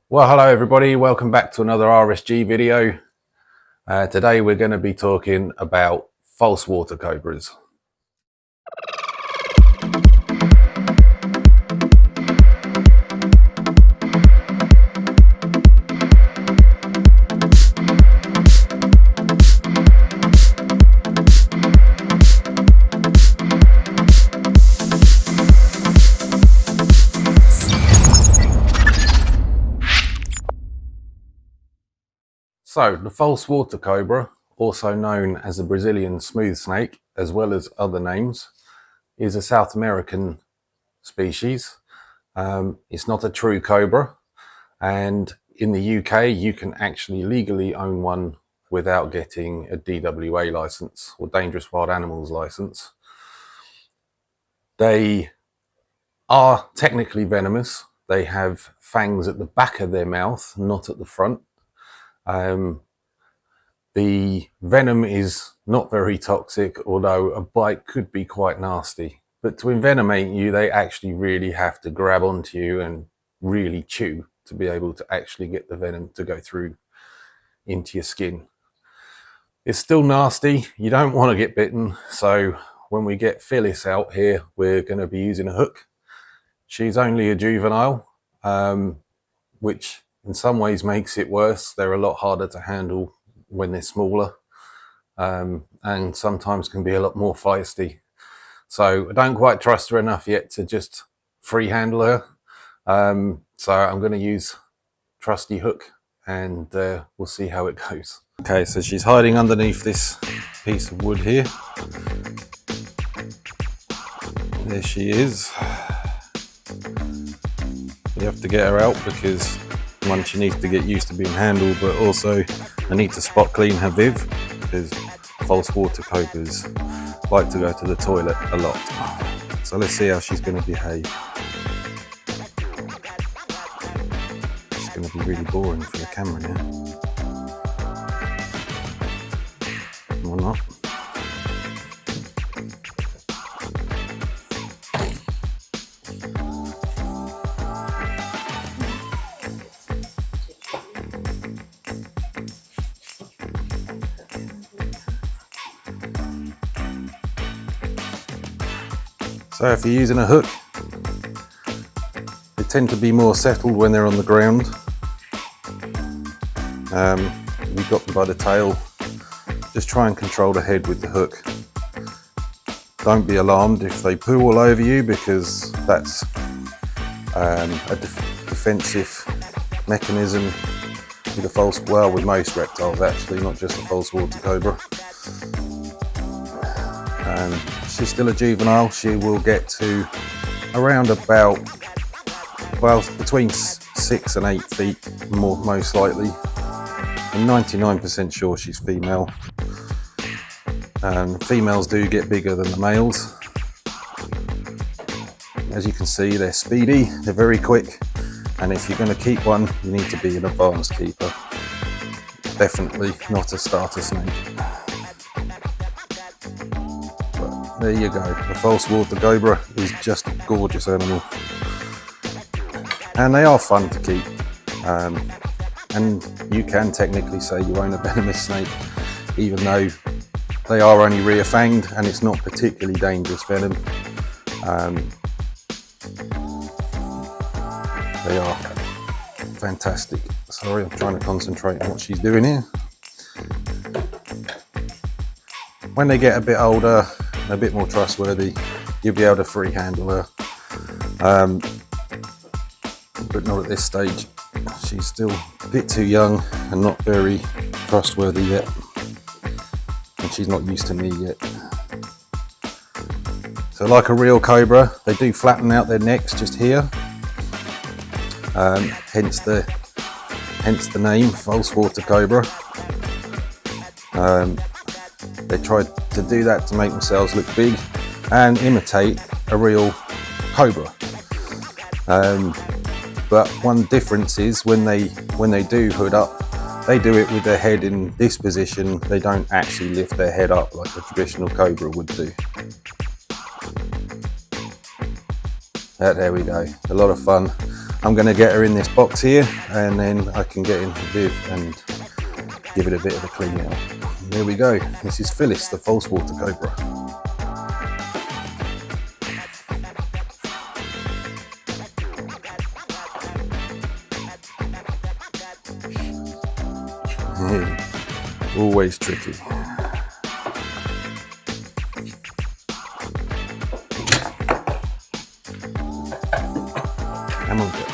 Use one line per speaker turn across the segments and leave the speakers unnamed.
Well, hello everybody, welcome back to another RSG video. Today we're going to be talking about false water cobras. So, the false water cobra, also known as the Brazilian smooth snake, as well as other names, is a South American species. It's not a true cobra, and in the UK you can actually legally own one without getting a DWA license or Dangerous Wild Animals license. They are technically venomous. They have fangs at the back of their mouth, not at the front. The venom is not very toxic, although a bite could be quite nasty. But to envenomate you, they actually really have to grab onto you and really chew to be able to actually get the venom to go through into your skin. It's still nasty. You don't want to get bitten. So when we get Phylis out here, we're going to be using a hook. She's only a juvenile, which in some ways makes it worse. They're a lot harder to handle when they're smaller, and sometimes can be a lot more feisty. So I don't quite trust her enough yet to just free handle her. So I'm going to use trusty hook, and we'll see how it goes. Okay, so she's hiding underneath this piece of wood here. There she is. You have to get her out because one, she needs to get used to being handled, but also I need to spot clean her viv because false water cobras like to go to the toilet a lot. So let's see how she's going to behave. She's going to be really boring for the camera now. Or not. So if you're using a hook, they tend to be more settled when they're on the ground. You've got them by the tail. Just try and control the head with the hook. Don't be alarmed if they poo all over you, because that's a defensive mechanism with a false, well, with most reptiles actually, not just a false water cobra. She's still a juvenile. She will get to around about, well, between 6 and 8 feet, most likely. I'm 99% sure she's female. Females do get bigger than the males. As you can see, they're speedy, they're very quick, and if you're going to keep one, you need to be an advanced keeper. Definitely not a starter snake. There you go, the false water cobra is just a gorgeous animal. And they are fun to keep. And you can technically say you own a venomous snake, even though they are only rear fanged and it's not particularly dangerous venom. They are fantastic. Sorry, I'm trying to concentrate on what she's doing here. When they get a bit older, a bit more trustworthy, you'll be able to free handle her, but not at this stage. She's still a bit too young and not very trustworthy yet, and she's not used to me yet. So like a real cobra, they do flatten out their necks just here, hence the name, false water cobra. They try to do that to make themselves look big and imitate a real cobra. But one difference is when they do hood up, they do it with their head in this position. They don't actually lift their head up like a traditional cobra would do. There we go, a lot of fun. I'm going to get her in this box here, and then I can get into Viv and give it a bit of a clean out. There we go. This is Phylis, the false water cobra. Always tricky. Come on, girl.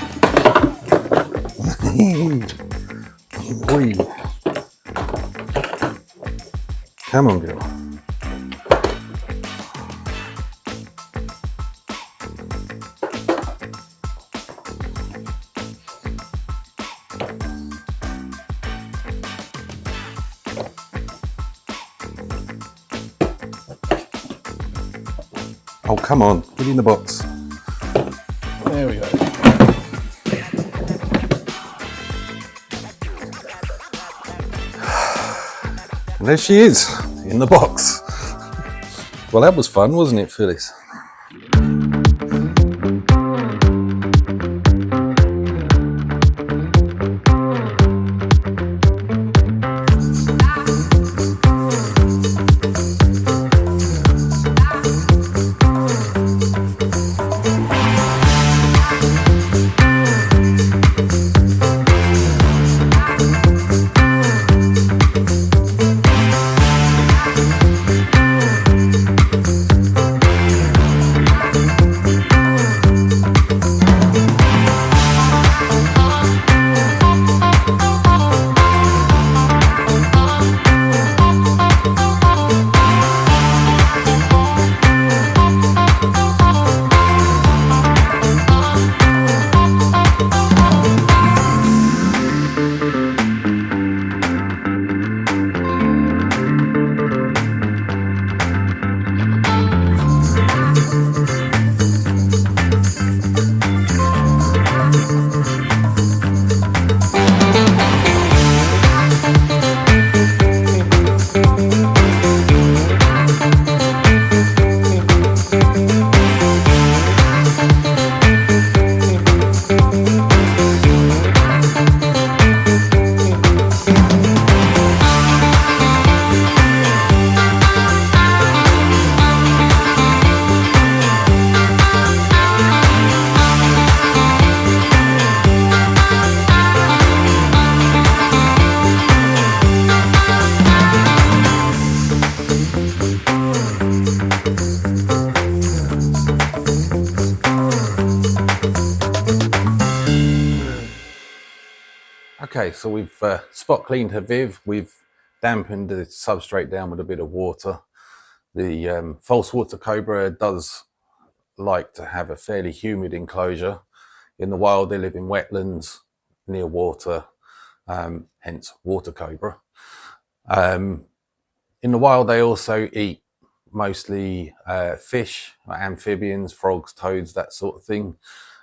Come on, girl. Oh, come on, get in the box. There we go. And there she is, in the box. Well, that was fun, wasn't it, Phylis? Okay, so we've spot cleaned her Viv, we've dampened the substrate down with a bit of water. The false water cobra does like to have a fairly humid enclosure. In the wild, they live in wetlands near water, hence water cobra. In the wild, they also eat mostly fish, amphibians, frogs, toads, that sort of thing.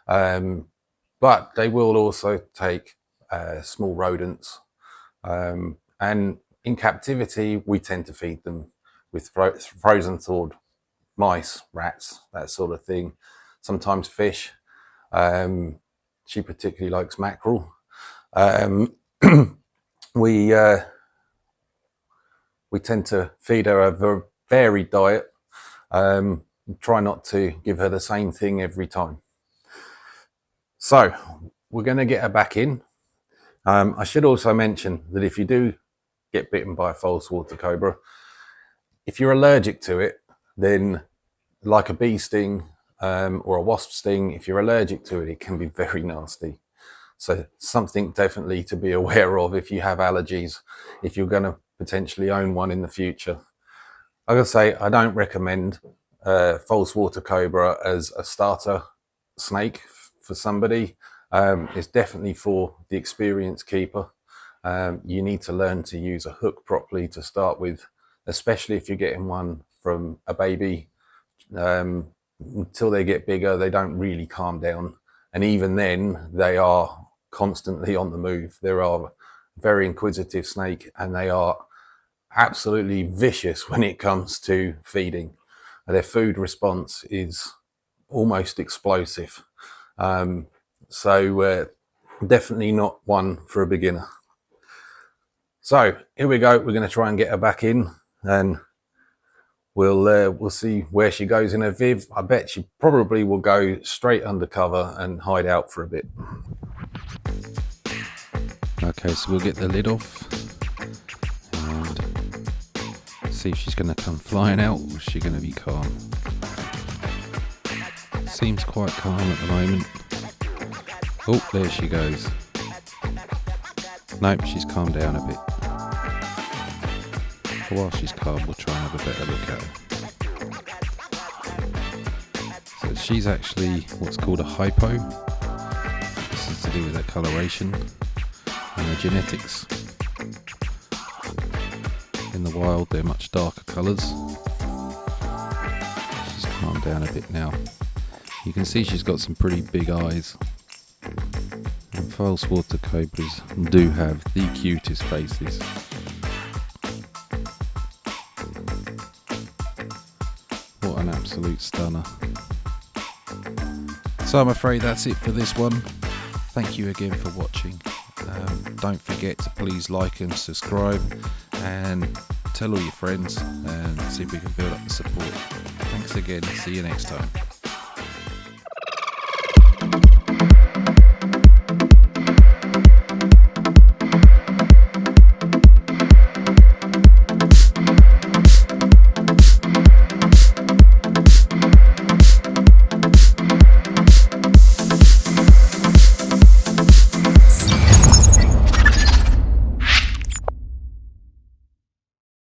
But they will also take small rodents. And in captivity, we tend to feed them with frozen thawed mice, rats, that sort of thing. Sometimes fish. She particularly likes mackerel. We tend to feed her a varied diet. Try not to give her the same thing every time. So we're going to get her back in. I should also mention that if you do get bitten by a false water cobra, if you're allergic to it, then like a bee sting or a wasp sting, if you're allergic to it, it can be very nasty. So something definitely to be aware of if you have allergies, if you're going to potentially own one in the future. Like I say, I don't recommend false water cobra as a starter snake for somebody. It's definitely for the experienced keeper. You need to learn to use a hook properly to start with, especially if you're getting one from a baby. Until they get bigger, they don't really calm down. And even then, they are constantly on the move. They are a very inquisitive snake, and they are absolutely vicious when it comes to feeding. Their food response is almost explosive. so definitely not one for a beginner. So here we go. We're going to try and get her back in, and we'll see where she goes in her viv. I bet she probably will go straight undercover and hide out for a bit.
Okay, so we'll get the lid off and see if she's going to come flying out, or is she going to be calm? Seems quite calm at the moment. Oh, there she goes. Nope, she's calmed down a bit. But while she's calm, we'll try and have a better look at her. So she's actually what's called a hypo. This is to do with her coloration and her genetics. In the wild, they're much darker colours. She's calmed down a bit now. You can see she's got some pretty big eyes. And false water cobras do have the cutest faces. What an absolute stunner. So I'm afraid that's it for this one. Thank you again for watching. Don't forget to please like and subscribe, and tell all your friends, and see if we can build up the support. Thanks again. See you next time.